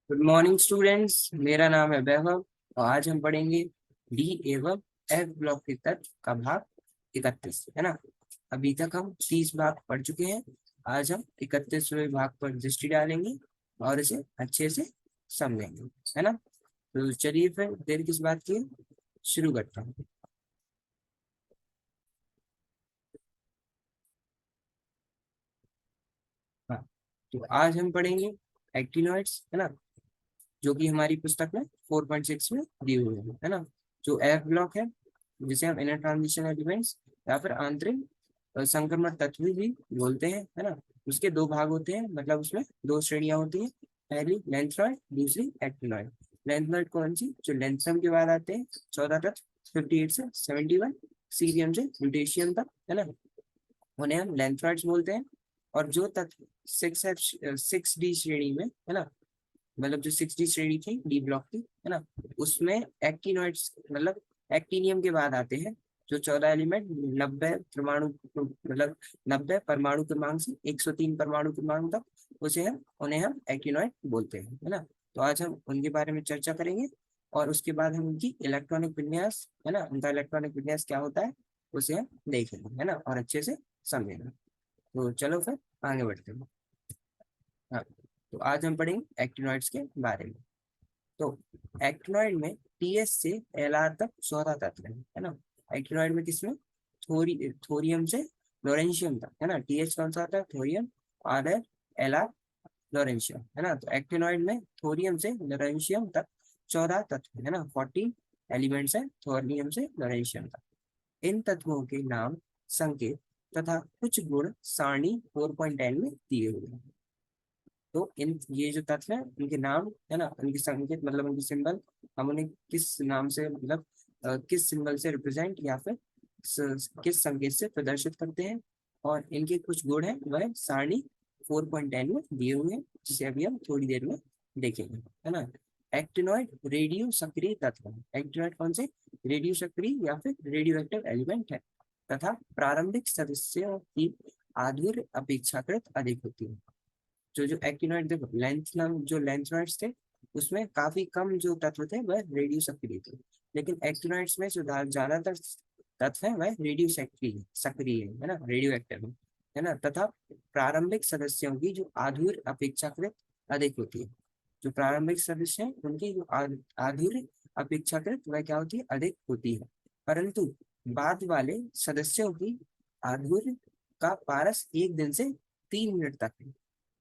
Good morning students, मेरा नाम है वैभव और आज हम पढ़ेंगे डी एवं एफ ब्लॉक के तत्व का भाग 31, है ना। अभी तक हम 30 भाग पढ़ चुके हैं। आज हम 31वें भाग पर दृष्टि डालेंगे और इसे अच्छे से समझेंगे, है ना। तो चलिए फिर देर किस बात की, शुरू करते हैं। हाँ, तो आज हम पढ़ेंगे एक्टिनोइड्स, है ना, जो कि हमारी पुस्तक में 4.6 में दी हुई है ना। जो एफ ब्लॉक है, जिसे हम इनर ट्रांजिशन एलिमेंट्स या फिर आंतरिक संक्रमण तत्व भी बोलते हैं, है ना। उसके दो भाग होते हैं, मतलब उसमें दो श्रेणियां होती हैं। पहली लेंथरॉइड, दूसरी एक्टिनॉइड। लेंथरॉइड कौन सी, जो लेंथरम के बाद आते हैं 14 तक, 58 से 71, सीरियम से लुटेशियम तक, है ना, उन्हें हम लेंथरॉइड्स बोलते हैं। और जो तत्व 6D श्रेणी में, है ना, मतलब जो 6D श्रेणी थी डी ब्लॉक की, है ना, उसमें एक्टिनोइड्स मतलब एक्टिनियम के बाद आते हैं। जो 14 एलिमेंट 90 परमाणु, मतलब 90 परमाणु क्रमांक से 103 परमाणु क्रमांक तक, उसे हम उन्हें हम एक्टिनोइड बोलते हैं, है ना। तो आज हम उनके बारे में चर्चा करेंगे और उसके बाद हम उनकी इलेक्ट्रॉनिक विन्यास, है ना, उनका इलेक्ट्रॉनिक विन्यास क्या होता है उसे हम देखेंगे, है ना, और अच्छे से समझेंगे। तो चलो फिर आगे बढ़ते हैं। हाँ, तो आज हम पढ़ेंगे एक्टिनोइड्स के बारे में। तो एक्टिनॉइड में टीएस से एलआर तक 14 तत्व है ना। एक्टिनॉइड में किसमें, थोरियम से लोरेंशियम तक, है ना। टीएच कौन सा आता है, थोरियम। आर है एलआर, लोरेंशियम, है ना। तो एक्टिनॉइड में थोरियम से लोरेंशियम तक 14 तत्व है ना, 40 एलिमेंट्स है थोरियम से लोरेंशियम तक। इन तत्वों के नाम, संकेत तथा कुछ गुण सारणी 4.10 में दिए हुए हैं। तो इन ये जो तत्व है उनके नाम, है ना, उनके संकेत मतलब उनकी सिंबल, हम उन्हें किस नाम से मतलब किस सिंबल से रिप्रेजेंट या फिर किस संकेत से प्रदर्शित करते हैं। और इनके कुछ गुण हैं वह सारणी 4.10 में दिए हुए हैं, जिसे अभी हम थोड़ी देर में देखेंगे, है ना। एक्टिनॉइड रेडियो सक्रिय तत्व है। एक्टिनॉइड कौन से, रेडियो सक्रिय या फिर रेडियो एक्टिव एलिमेंट है तथा प्रारंभिक सदस्यों की आधुर्य अपेक्षाकृत अधिक होती है। जो एक्टिनॉइड, देखो जो लेंथनॉइड्स थे उसमें काफी कम जो तत्व थे वह रेडियो सक्रिय थे, लेकिन एक्टिनॉइड्स में जो ज्यादातर तत्व है वह रेडियो सक्रिय है ना, रेडियो एक्टिव है ना, तथा प्रारंभिक सदस्यों की जो आधुर्य अपेक्षाकृत अधिक होती है। जो प्रारंभिक सदस्य हैं उनकी जो आधुर्य अपेक्षाकृत वह क्या होती है, अधिक होती है। परंतु बाद वाले सदस्यों की आधुर्य का पारस 1 दिन से 3 मिनट तक है।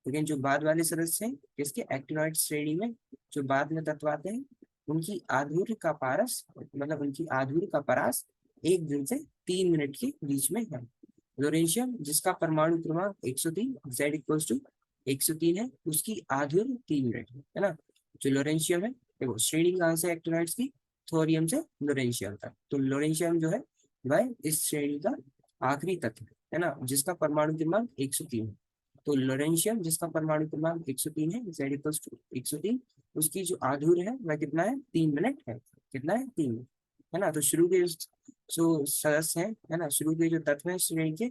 लेकिन जो बाद वाले सदस्य हैं जिसके एक्टिनॉइड श्रेणी में जो बाद में तत्व आते हैं, उनकी आधुर्य का पारस मतलब उनकी आधुर्य का परास 1 दिन से 3 मिनट के बीच में है। लोरेंशियम जिसका परमाणु क्रमांक 103, Z इक्वल्स टू 103 है, उसकी आधुर्य 3 मिनट है ना। जो लोरेंशियम है, देखो श्रेणी कहाँ से एक्टिनॉइड्स की, थोरियम से लोरेंशियम तक। तो लोरेंशियम जो है वह इस श्रेणी का आखिरी तत्व है ना, जिसका परमाणु क्रमांक 103 है। तो लोरेंशियम जिसका परमाणु क्रमांक 103 है, Z इक्वल्स टू 103, उसकी जो आधुर्य है वह कितना है, 3 मिनट है। कितना है, 3 मिनट, है ना। तो शुरू के जो सदस्य हैं, है ना, शुरू के जो तत्व हैं श्रेणी के,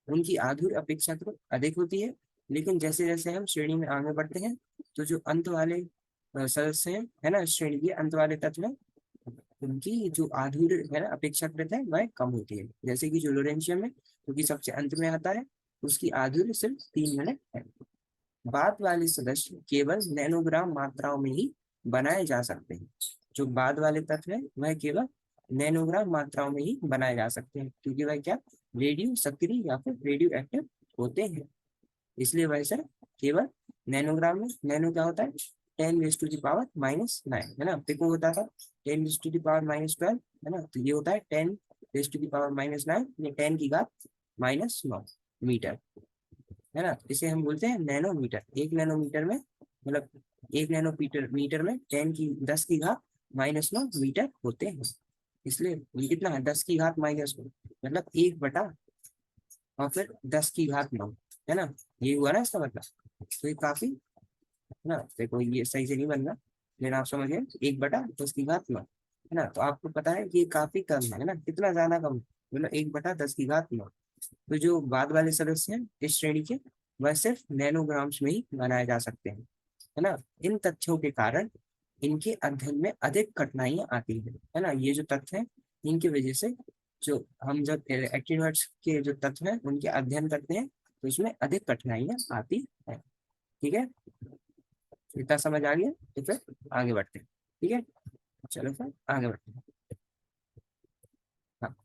उनकी आधुर्य अपेक्षाकृत अधिक होती है। लेकिन जैसे जैसे हम श्रेणी में आगे बढ़ते हैं तो जो अंत वाले सदस्य हैं, है ना, श्रेणी के अंत वाले तत्व हैं, उनकी जो आधुर्य है ना अपेक्षाकृत है वह कम होती है। जैसे कि जो लोरेंशियम है जो कि सबसे अंत में आता है, उसकी आधुर्य सिर्फ 3 मिनट है। बाद वाले सदस्य केवल नैनोग्राम मात्राओं में ही बनाए जा सकते हैं। जो बाद वाले तत्व है वह केवल नैनोग्राम मात्राओं में ही बनाए जा सकते हैं, क्योंकि वह क्या, रेडियो सक्रिय या फिर रेडियो एक्टिव होते हैं। इसलिए वह सर केवल नैनोग्राम में, नैनो क्या होता है, 10⁻⁻⁹ है ना। पिको होता था 10⁻⁻12, है ना। तो ये होता है 10⁻⁻9, ये 10⁻⁻⁹ मीटर, है ना। इसे हम बोलते हैं नैनोमीटर। 1 नैनोमीटर में मतलब 1 नैनोमीटर मीटर में 10⁻⁻⁹ होते हैं। इसलिए ये कितना है, 10⁻⁻⁹ मतलब 1/, और फिर 10⁹ है ना। ये हुआ ना इसका मतलब। तो ये काफी, है ना, देखो ये सही से नहीं बन रहा, लेकिन आप समझ गए, 1/10⁹ है ना। तो आपको पता है कि ये काफी कम है ना, कितना ज्यादा कम, मतलब 1/10⁹। तो जो बाद वाले सदस्य हैं इस श्रेणी के, वह सिर्फ नैनोग्राम्स में ही बनाए जा सकते हैं। है ना, इन तथ्यों के कारण इनके अध्ययन में अधिक कठिनाइयां आती है ना। ये जो तथ्य है इनकी वजह से जो हम जब एक्टिनोइड्स के जो तथ्य हैं उनके अध्ययन करते हैं तो इसमें अधिक कठिनाइयां आती है। ठीक है, इतना समझ आ गया, तो फिर आगे बढ़ते हैं। ठीक है, चलो फिर आगे बढ़ते हैं। हाँ,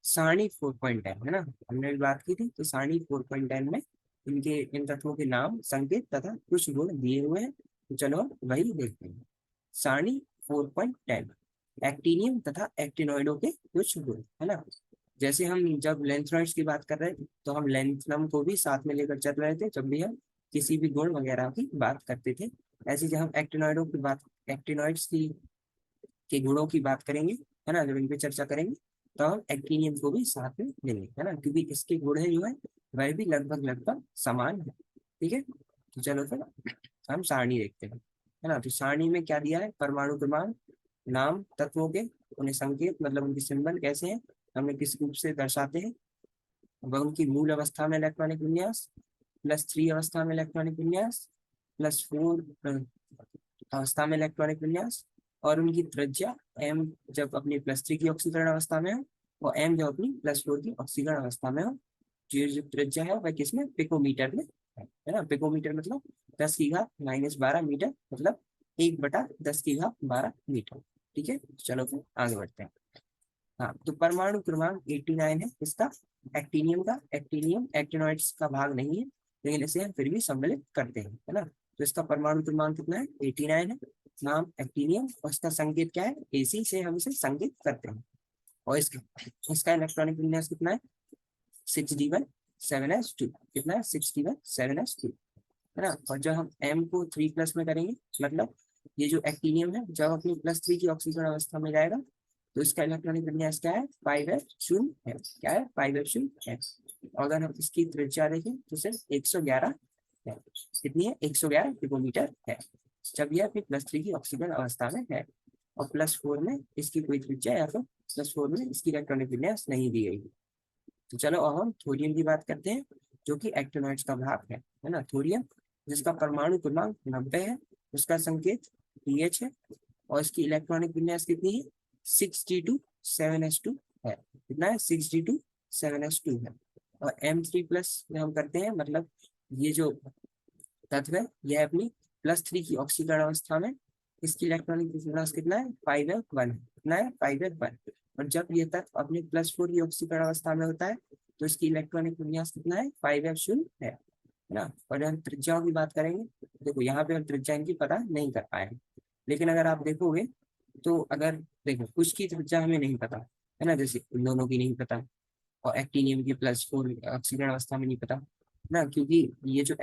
सारणी 4.10 है ना, हमने भी बात की थी। तो सारणी 4.10 में इनके इन तत्वों के नाम, संकेत तथा कुछ गुण दिए हुए हैं। तो चलो हम वही देखते हैं। सारणी 4.10, एक्टिनियम तथा एक्टिनोइडों के कुछ गुण, है ना। जैसे हम जब लेंथनॉइड्स की बात कर रहे हैं तो हम लेंथनम को भी साथ में लेकर चल रहे थे जब भी हम किसी भी गुण वगैरह की बात करते थे। ऐसे जब हम एक्टिनोइडों की बात, एक्टिनोइड्स की के गुणों की बात करेंगे, है ना, जब इन पे चर्चा करेंगे तो हम एक्टिनियम को भी साथ में लेंगे, है ना, क्योंकि इसके गुण है जो है वह भी लगभग लगभग समान है। ठीक है, तो चलो फिर हम सारणी देखते हैं, है ना। तो सारणी में क्या दिया है, परमाणु क्रमांक, नाम तत्वों के, उन्हें संकेत मतलब उनके सिंबल कैसे हैं, हमें किस रूप से दर्शाते हैं, वह उनकी मूल अवस्था में इलेक्ट्रॉनिक विन्यास, +3 अवस्था में इलेक्ट्रॉनिक विन्यास, +4 अवस्था में इलेक्ट्रॉनिक विन्यास, और उनकी त्रिज्या m जब अपनी +3 की ऑक्सीकरण अवस्था में हो और m जब अपनी +4 की ऑक्सीकरण अवस्था में हो। जो त्रिज्या है वह किसमें, पिकोमीटर में है ना। पिकोमीटर मतलब 10⁻⁻12 मीटर, मतलब 1/10⁻12 मीटर। ठीक है, चलो फिर आगे बढ़ते हैं। हाँ, तो परमाणु क्रमांक 89 है इसका, एक्टिनियम का। एक्टिनियम एक्टिनोइड्स का भाग नहीं है, लेकिन इसे हम फिर भी सम्मिलित करते हैं, है ना। तो इसका परमाणु क्रमांक कितना है, 89 है। नाम एक्टिनियम, और इसका संकेत क्या है, AC से हम इसे संकेत करते हैं। और इसका इसका इलेक्ट्रॉनिक विन्यास कितना है, 6d1 7s2, कितना है, 6d1 7s2, है ना। और जब हम M को 3+ में करेंगे, मतलब ये जो एक्टिनियम है जब अपनी +3 की ऑक्सीकरण अवस्था में जाएगा तो इसका इलेक्ट्रॉनिक विन्यास क्या है, 5s0 है। क्या है, 5s0 है। और अगर हम इसकी त्रिज्या देखें तो सिर्फ 111 है। कितनी है, 111 पिकोमीटर है, जब यह अपनी +3 की ऑक्सीकरण अवस्था में है। और +4 में इसकी कोई त्रिज्या या फिर +4 में इसकी इलेक्ट्रॉनिक विन्यास नहीं दी गई। तो चलो अब हम थोरियम की बात करते हैं, जो कि एक्टिनोइड्स का भाग है ना। थोरियम जिसका परमाणु क्रमांक 90 है, उसका संकेत TH है, और इसकी इलेक्ट्रॉनिक विन्यास कितनी है, 6d2 7s2 है। कितना है, 6d2 7s2 है। और M3+ में हम करते हैं, मतलब ये जो तत्व है यह अपनी +3 की ऑक्सीकरण अवस्था में, इसकी इलेक्ट्रॉनिक विन्यास कितना है, 5f1, कितना है, 5f1। और जब ये तत्व अपनी +4 की ऑक्सीकरण अवस्था में होता है तो इसकी इलेक्ट्रॉनिक विन्यास कितना है, 5f0 है ना। और हम त्रिज्याओं की बात करेंगे, देखो यहाँ पे हम त्रिज्या इनकी पता नहीं कर पाए हैं, लेकिन अगर आप देखोगे तो अगर देखो कुछ की त्रिज्या हमें नहीं पता, है ना, जैसे इन दोनों की नहीं पता, और एक्टिनियम की +4 ऑक्सीकरण अवस्था में नहीं पता ना, क्योंकि ये जो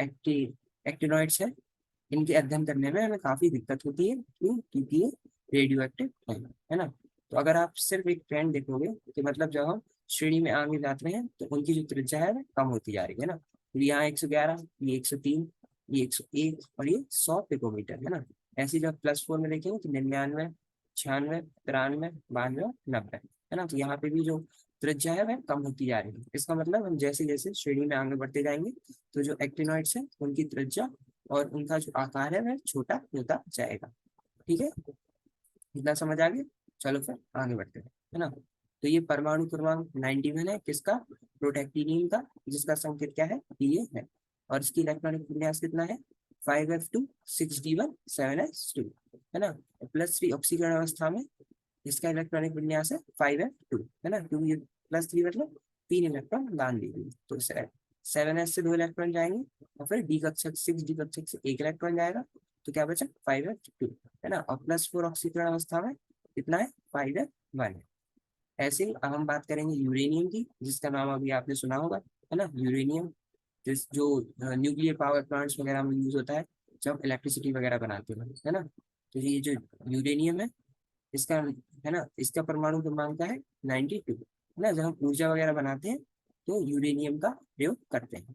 एक्टिनोइड्स है इनके अध्ययन करने में हमें काफी दिक्कत होती है। क्यों, क्योंकि ये रेडियो एक्टिव है ना। तो अगर आप सिर्फ एक ट्रेंड देखोगे कि मतलब जब हम श्रेणी में आगे जाते हैं तो उनकी जो त्रिज्या है वह कम होती जा रही है ना। तो यहाँ 111, ये 103, ये 101 और ये 100 पिकोमीटर, है ना। ऐसे जब +4 में देखेंगे तो 99, 96, 93, 92, 90, है ना। तो यहाँ पे भी जो त्रिज्या है वह कम होती जा रही है। इसका मतलब हम जैसे जैसे श्रेणी में आगे बढ़ते जाएंगे तो जो एक्टिनोइड्स है उनकी त्रिज्या और उनका जो आकार है वह छोटा होता जाएगा। ठीक है, इतना समझ आ गया। चलो फिर आगे बढ़ते हैं, है ना। तो ये परमाणु क्रमांक 91 है किसका, प्रोटैक्टिनियम का, जिसका संकेत क्या है, Pa है। और इसकी इलेक्ट्रॉनिक विन्यास कितना है, 5f2 6d1 7s2, है ना। +3 ऑक्सीकरण अवस्था में इसका इलेक्ट्रॉनिक विन्यास है 5f2, है ना, क्योंकि +3 मतलब 3 इलेक्ट्रॉन दान दी गई। तो 7s से 2 इलेक्ट्रॉन जाएंगे और फिर डी कक्षक 6d कक्षक से 1 इलेक्ट्रॉन जाएगा, तो क्या बचा, 5f2, है ना। और +4 ऑक्सीकरण अवस्था में कितना है, 5f1 है। ऐसे ही अब हम बात करेंगे यूरेनियम की, जिसका नाम अभी आपने सुना होगा, है ना। यूरेनियम जिस जो न्यूक्लियर पावर प्लांट्स वगैरह में यूज होता है जब इलेक्ट्रिसिटी वगैरह बनाते हैं, है ना। तो ये जो यूरेनियम है इसका, है ना, इसका परमाणु क्रमांक क्या है, 92, है ना। जब हम ऊर्जा वगैरह बनाते हैं तो यूरेनियम का प्रयोग करते हैं।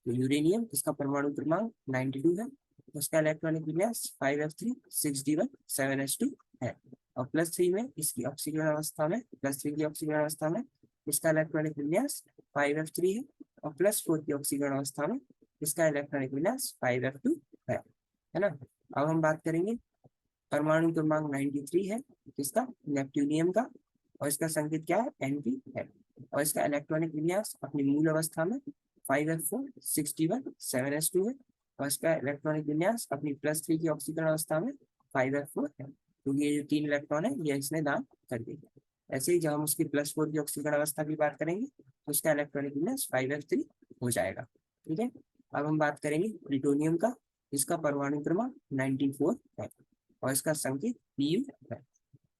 तो यूरेनियम इसका परमाणु क्रमांक 92 है, उसका इलेक्ट्रॉनिक विन्यास 5f3 6d1 7s2 है। और +3 में इसकी ऑक्सीकरण अवस्था में, +3 की ऑक्सीकरण अवस्था में इसका इलेक्ट्रॉनिक विन्यास 5f3 है। और +4 की ऑक्सीकरण अवस्था में इसका इलेक्ट्रॉनिक विन्यास 5f2 है है ना। अब हम बात करेंगे परमाणु क्रमांक 93 है किसका, नेप्ट्यूनियम का, और इसका संकेत क्या है, Np है। और इसका इलेक्ट्रॉनिक विन्यास अपनी मूल अवस्था में 5f4 61 7s2 है। और इसका इलेक्ट्रॉनिक विन्यास अपनी +3 की ऑक्सीकरण अवस्था में 5f4 है, क्योंकि ये जो 3 इलेक्ट्रॉन है ये इसने दान कर दिया। ऐसे ही जब हम उसकी +4 की ऑक्सीकरण अवस्था की बात करेंगे तो उसका इलेक्ट्रॉनिक विन्यास 5f3 हो जाएगा। ठीक है। अब हम बात करेंगे प्लूटोनियम का, इसका परमाणु क्रमांक 94 है और इसका संकेत Pu है।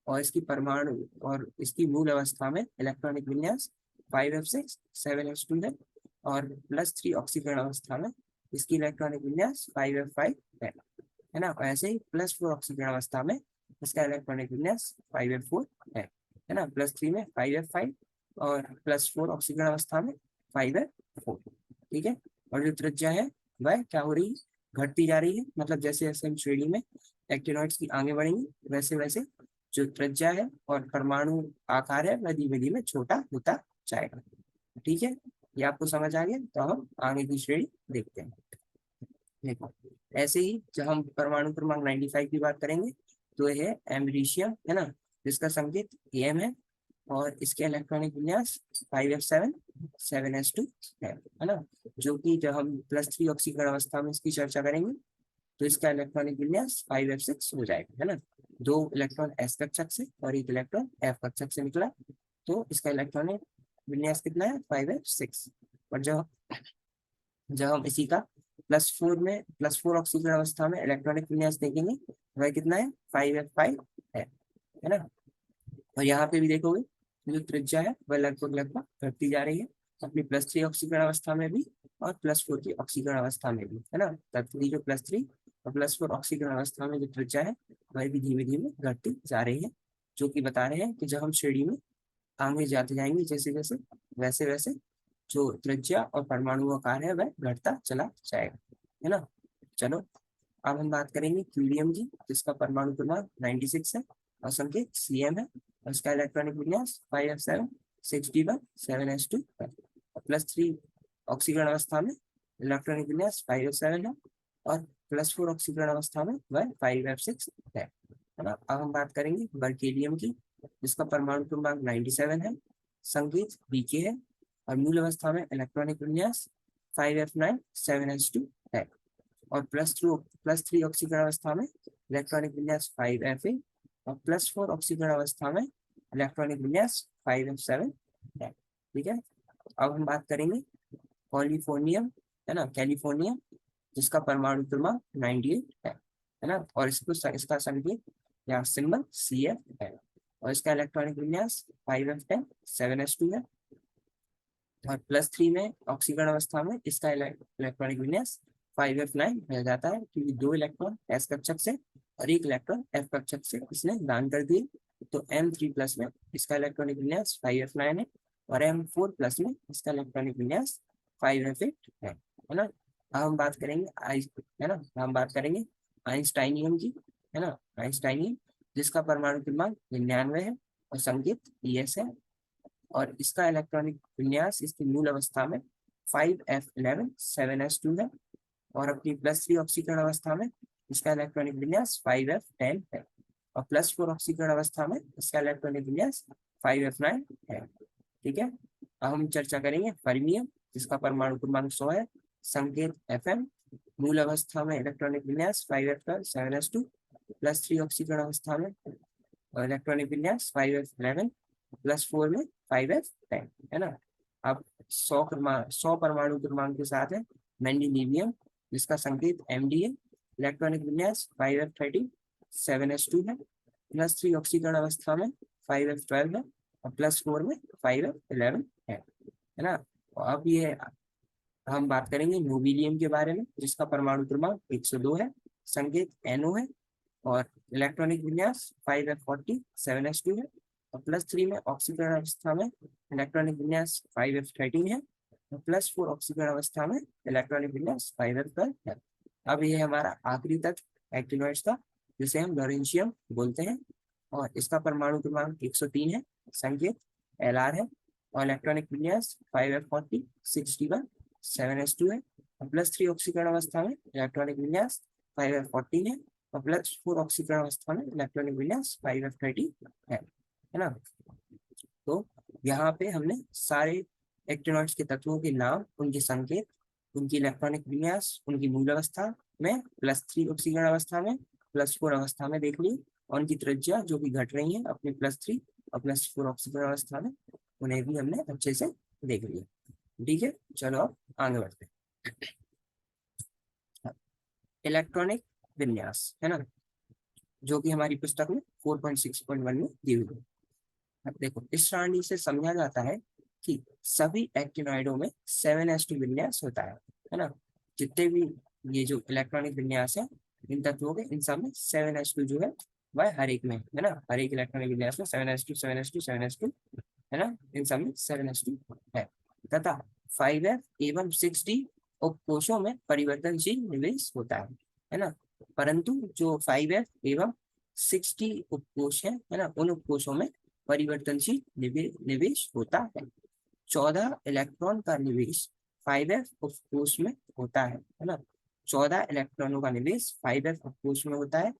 और इसकी परमाणु और इसकी मूल अवस्था में इलेक्ट्रॉनिक विन्यास 5f6 7s2 है। और +3 ऑक्सीकरण अवस्था में इसकी इलेक्ट्रॉनिक विन्यास 5f5 है ना। ऐसे ही +4 ऑक्सीकरण अवस्था में इसका इलेक्ट्रॉनिक विन्यास 5f4 है ना। +3 में 5f5 और +4 ऑक्सीकरण अवस्था में 5f4। ठीक है। और जो त्रिज्या है वह क्या हो रही है, घटती जा रही है। मतलब जैसे जैसे हम श्रेणी में एक्टिनॉइड्स की आगे बढ़ेंगे वैसे वैसे जो त्रिज्या है और परमाणु आकार है वह धीमे धीमे छोटा होता जाएगा। ठीक है, ये आपको समझ आ गया। तो हम आगे की श्रेणी देखते हैं। देखो, ऐसे ही जब हम परमाणु क्रमांक 95 की बात करेंगे तो यह है एमरीशियम, है ना, जिसका संकेत Am है। और इसके इलेक्ट्रॉनिक विन्यास 5f7 7s2 है ना। जो कि जब हम +3 ऑक्सीकरण अवस्था में इसकी चर्चा करेंगे तो इसका इलेक्ट्रॉनिक विन्यास 5f6 हो जाएगा, है ना। 2 इलेक्ट्रॉन s कक्षक से और 1 इलेक्ट्रॉन f कक्षक से निकला, तो इसका इलेक्ट्रॉनिक विन्यास कितना है, 5f6। और जब जब हम इसी का +4 ऑक्सीकरण अवस्था में इलेक्ट्रॉनिक विन्यास देखेंगे वह कितना है, 5f5 है ना। और यहाँ पे भी देखोगे जो त्रिज्या है वह लगभग लगभग घटती जा रही है, अपनी +3 ऑक्सीकरण अवस्था में भी और +4 की ऑक्सीकरण अवस्था में भी, है ना। तब जो +3 और +4 ऑक्सीकरण अवस्था में जो त्रिज्या है वह भी धीमे धीमे घटती जा रही है, जो कि बता रहे हैं कि जब हम श्रेणी में आगे जाते जाएंगे जैसे जैसे वैसे वैसे जो त्रिज्या और परमाणु आकार है वह घटता चला जाएगा, है ना। चलो, अब हम बात करेंगे क्यूरियम की, जिसका परमाणु क्रमांक 96 है और संकेत Cm है। और इसका इलेक्ट्रॉनिक विन्यास 5f7 61 7s2 है। +3 ऑक्सीकरण अवस्था में इलेक्ट्रॉनिक विन्यास 5f7 है और +4 ऑक्सीकरण अवस्था में वह 5f6 है ना। अब हम बात करेंगे बर्केलियम की, जिसका परमाणु क्रमांक 97 है, संकेत Bk है। और मूल अवस्था में इलेक्ट्रॉनिक विन्यास 5f9 7s2 है। और +3 ऑक्सीकरण अवस्था में इलेक्ट्रॉनिक विन्यास 5f8 और +4 ऑक्सीकरण अवस्था में इलेक्ट्रॉनिक विन्यास 5f7 है। ठीक है। अब हम बात करेंगे कॉलिफोर्नियम, है ना, कैलिफोर्नियम, जिसका परमाणु क्रमांक 98 है ना। और इसका संकेत या सिंबल Cf है। और इसका इलेक्ट्रॉनिक विन्यास 5f10 7s2 है। और +3 में ऑक्सीकरण अवस्था में इसका इलेक्ट्रॉनिक विन्यास 5f9 रह जाता है, क्योंकि 2 इलेक्ट्रॉन s कक्षक से और 1 इलेक्ट्रॉन f कक्षक से इसने दान कर दिए। तो M3+ में इसका इलेक्ट्रॉनिक विन्यास 5f9 है और M4+ में इसका इलेक्ट्रॉनिक विन्यास 5f8 है ना। अब हम बात करेंगे है ना, हम बात करेंगे आइंस्टाइनियम की, है ना, आइंस्टाइनियम, जिसका परमाणु क्रमांक 99 है और संकेत Es है। और इसका इलेक्ट्रॉनिक विन्यास इसकी मूल अवस्था में 5f11 7s2 है। और अपनी +3 ऑक्सीकरण अवस्था में इसका इलेक्ट्रॉनिक विन्यास 5f10 है। और +4 ऑक्सीकरण अवस्था में इसका इलेक्ट्रॉनिक विन्यास 5f9 है। ठीक है। अब हम चर्चा करेंगे फर्मियम, जिसका परमाणु क्रमांक 100 है, संकेत Fm। मूल अवस्था में इलेक्ट्रॉनिक विन्यास 5f12 7s2, +3 ऑक्सीकरण अवस्था में इलेक्ट्रॉनिक विन्यास 5f11 +4 में 5f10, है ना। अब 100 परमाणु क्रमांक के साथ है मैंडेलिवियम, जिसका संकेत Md है। इलेक्ट्रॉनिक विन्यास 5f13 7s2 है। +3 ऑक्सीकरण अवस्था में 5f12 है और +4 में 5f11 है ना। अब ये हम बात करेंगे नोबिलियम के बारे में, जिसका परमाणु क्रमांक 102 है, संकेत NO है। और इलेक्ट्रॉनिक विन्यास 5f40 7s2 है। और +3 में ऑक्सीकरण अवस्था में इलेक्ट्रॉनिक विन्यास 5f13 है और +4 ऑक्सीकरण अवस्था में इलेक्ट्रॉनिक विन्यास 5f12 है। अब ये हमारा आखिरी तत्व एक्टिनॉइड्स का, जिसे हम लॉरेंशियम बोलते हैं। और इसका परमाणु क्रमांक 103 है, संकेत LR है। और इलेक्ट्रॉनिक विन्यास 5f40 61 7s2 है। और +3 ऑक्सीकरण अवस्था में इलेक्ट्रॉनिक विन्यास 5f14 है, और +4 ऑक्सीकरण अवस्था में इलेक्ट्रॉनिक विन्यास 5f30 है ना। तो यहाँ पे हमने सारे एक्टिनॉइड्स के तत्वों के नाम, उनके संकेत, उनकी इलेक्ट्रॉनिक विन्यास, उनकी मूल अवस्था में, +3 ऑक्सीकरण अवस्था में, +4 अवस्था में देख ली, और उनकी त्रिज्या जो भी घट रही है अपनी +3 और +4 ऑक्सीकरण अवस्था में, उन्हें भी हमने अच्छे से देख लिया। ठीक है, चलो अब आगे बढ़ते हैं। इलेक्ट्रॉनिक विन्यास है ना, जो कि हमारी पुस्तक में 4.6.1 में दी हुई है। अब देखो, इस सारणी से समझा जाता है कि सभी एक्टिनॉइडों में 7s2 विन्यास होता है ना। जितने भी ये जो इलेक्ट्रॉनिक विन्यास है इन तत्वों के, इन सब में 7s2 जो है वह हर एक में है ना, हर एक इलेक्ट्रॉनिक विन्यास में 7s2 7s2 7s2 है ना, इन सब में 7s2 है। तथा 5f एवं 6d उपकोशों में परिवर्तनशील निवेश होता है ना। परंतु जो 5f एवं 6d उपकोश है ना, उन उपकोशों में परिवर्तनशील निवेश होता है। 14 इलेक्ट्रॉन का निवेश 5f उपकोश में होता है ना। 14 इलेक्ट्रॉनों का निवेश 5f उपकोश में होता है।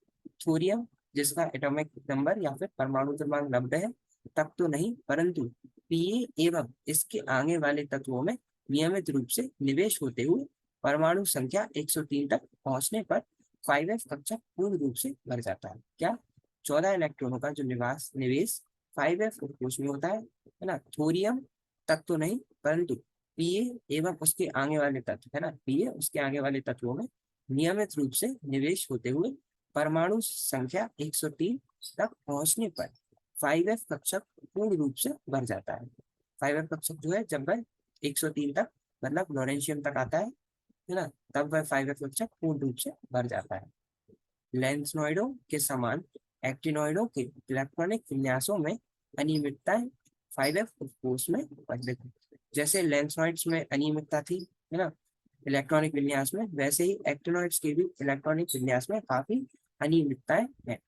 थोरियम, जिसका एटॉमिक नंबर या फिर परमाणु क्रमांक 90 है, तब तो नहीं, परंतु Pa एवं इसके आगे वाले तत्वों में नियमित रूप से निवेश होते हुए परमाणु संख्या 103 तक पहुंचने पर 5f कक्षक पूर्ण रूप से भर जाता है। क्या? 14 इलेक्ट्रॉनों का जो निवेश 5f उपकोश में होता है ना। थोरियम तक तो नहीं, परंतु Pa एवं उसके आगे वाले तत्व है ना, Pa उसके आगे वाले तत्वों में नियमित रूप से निवेश होते हुए परमाणु संख्या 103 तक पहुंचने पर 5f कक्षक पूर्ण रूप से भर जाता है। 5f कक्षक जो है जब वह 103 तक मतलब लोरेंशियम तक आता है ना, तब वह 5f कक्षक पूर्ण रूप से भर जाता है। लेंसनॉइडों के समान एक्टिनॉइडों के इलेक्ट्रॉनिक विन्यासों में अनियमितताएं 5f उपकोश में जैसे लेंसनॉइड्स में अनियमितता थी है ना इलेक्ट्रॉनिक विन्यास में, वैसे ही एक्टिनॉइड्स के भी इलेक्ट्रॉनिक विन्यास में काफी अनियमितताएं हैं।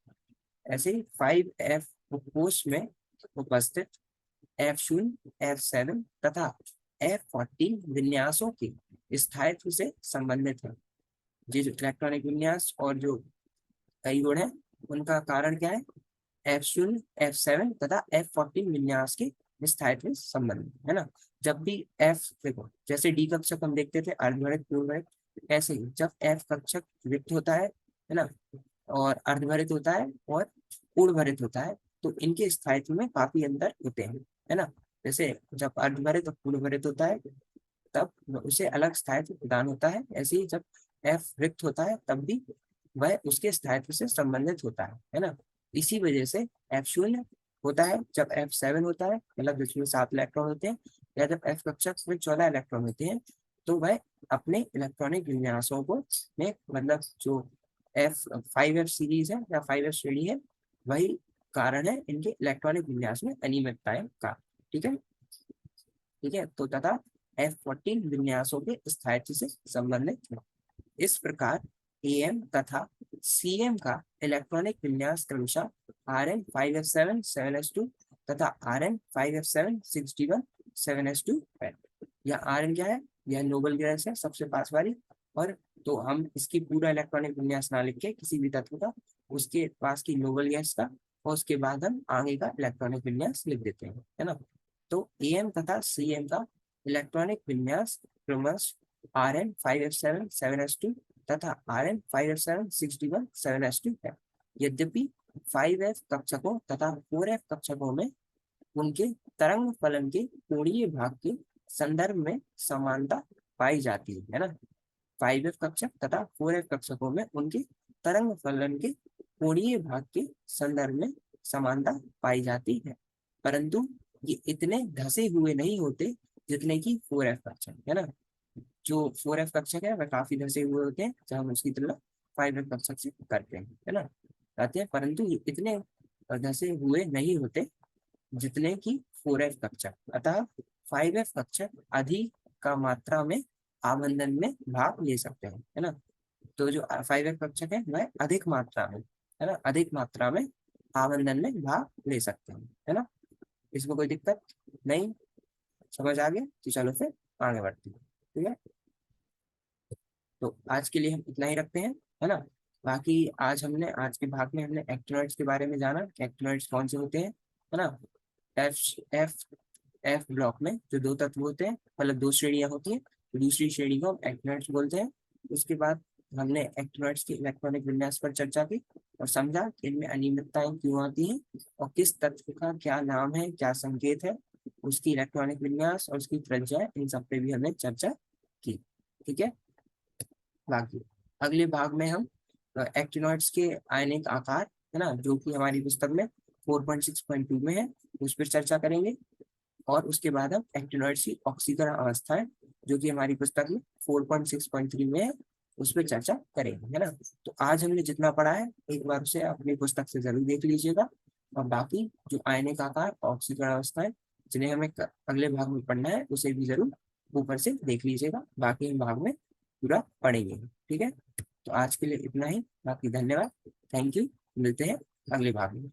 ऐसे ही 5f उपकोश में उपस्थित F0, F7 तथा F14 विन्यासों के स्थायित्व से संबंधित है। ये जो इलेक्ट्रॉनिक विन्यास और जो कई गुण है, उनका कारण क्या है? F0, F7 तथा F14 विन्यास के स्थायित्व से संबंधित है ना। जब भी F देखो, जैसे D कक्षक हम देखते थे अर्धवृत्त पूर्णवृत्त, ऐसे ही जब F कक्षक वृत्त होता है ना, और अर्धवृत्त होता है और पूर्णवृत्त होता है, तो इनके स्थायित्व में काफी अंतर होते हैं है ना। जैसे जब अर्धवृत्त और पूर्णवृत्त होता है तब उसे अलग स्थायित्व प्रदान होता है, ऐसे ही जब F वृत्त होता है तब भी वह उसके स्थायित्व से संबंधित होता है ना। इसी वजह से F0 होता है जब F7 होता है, मतलब जिसमें 7 इलेक्ट्रॉन होते हैं, या जब F कक्षक में 14 इलेक्ट्रॉन होते हैं, तो वह अपने इलेक्ट्रॉनिक विन्यासों को में मतलब जो F5F सीरीज है या 5F श्रेणी है, वही कारण है इनके इलेक्ट्रॉनिक विन्यास में अनियमितताएं का। ठीक है, ठीक है। तो तथा F14 विन्यासों के स्थायित्व से संबंधित है। इस प्रकार AM तथा CM का इलेक्ट्रॉनिक विन्यास क्रमशः Rn5f7 7s2 तथा Rn5f7 6d1 7s2 है। यह Rn क्या है? यह नोबल गैस है, सबसे पास वाली। और तो हम इसकी पूरा इलेक्ट्रॉनिक विन्यास ना लिख के किसी भी तत्व का उसके पास की नोबल गैस का, और उसके बाद हम आगे का इलेक्ट्रॉनिक विन्यास लिख देते हैं है ना। तो AM तथा CM का इलेक्ट्रॉनिक विन्यास क्रमशः Rn5f7 7s2 तथा Rn5f7 6d1 7s2 है। यद्यपि 5f कक्षकों तथा 4f कक्षकों में उनके तरंग फलन के कोणीय भाग के संदर्भ में समानता पाई जाती है ना। 5f कक्षक तथा 4f कक्षकों में उनके तरंग फलन के कोणीय भाग के संदर्भ में समानता पाई जाती है, परंतु ये इतने धसे हुए नहीं होते जितने की 4f कक्षक है ना। जो 4f कक्षक है वह काफी धसे हुए होते हैं जब हम उसकी तुलना 5f कक्षक से करते हैं है ना, कहते हैं, परंतु ये इतने धसे हुए नहीं होते जितने की 4f कक्षक। अतः 5f कक्षक अधिक का मात्रा में आबंधन में भाग ले सकते हैं है ना। तो जो 5f कक्षक है वह अधिक मात्रा में है ना, अधिक मात्रा में आबंधन में भाग ले सकते हैं है ना। इसमें कोई दिक्कत नहीं, समझ आ गया? तो चलो फिर आगे बढ़ते हैं। ठीक है, तो आज के लिए हम इतना ही रखते हैं है ना। बाकी आज के भाग में हमने एक्टिनॉइड्स के बारे में जाना, एक्टिनॉइड्स कौन से होते हैं, है ना। एफ एफ एफ ब्लॉक में जो दो तत्व होते हैं, मतलब दो श्रेणियां होती हैं, तो दूसरी श्रेणी को हम एक्टिनॉइड्स बोलते हैं। उसके बाद हमने एक्टिनॉइड्स के इलेक्ट्रॉनिक विन्यास पर चर्चा की और समझा कि इनमें अनियमितताएं क्यों आती हैं और किस तत्व का क्या नाम है, क्या संकेत है, उसकी इलेक्ट्रॉनिक विन्यास और उसकी त्रिज्या, इन सब पे भी हमने चर्चा की। ठीक है। बाकी अगले भाग में हम एक्टिनॉइड्स के आयनिक आकार, है ना, जो कि हमारी पुस्तक में 4.6.2 में है, उस पर चर्चा करेंगे। और उसके बाद हम एक्टिनॉइड्स की ऑक्सीकरण अवस्थाएं, जो कि हमारी पुस्तक में 4.6.3 में है, उस पर चर्चा करेंगे, है ना। तो आज हमने जितना पढ़ा है एक बार उसे अपनी पुस्तक से जरूर देख लीजिएगा। और बाकी जो आयनिक आकार, ऑक्सीकरण अवस्थाएं, जिन्हें हमें अगले भाग में पढ़ना है, उसे भी जरूर ऊपर से देख लीजिएगा। बाकी हम भाग में पूरा पढ़ेंगे। ठीक है। तो आज के लिए इतना ही। बाकी धन्यवाद। Thank you. मिलते हैं अगले भाग में।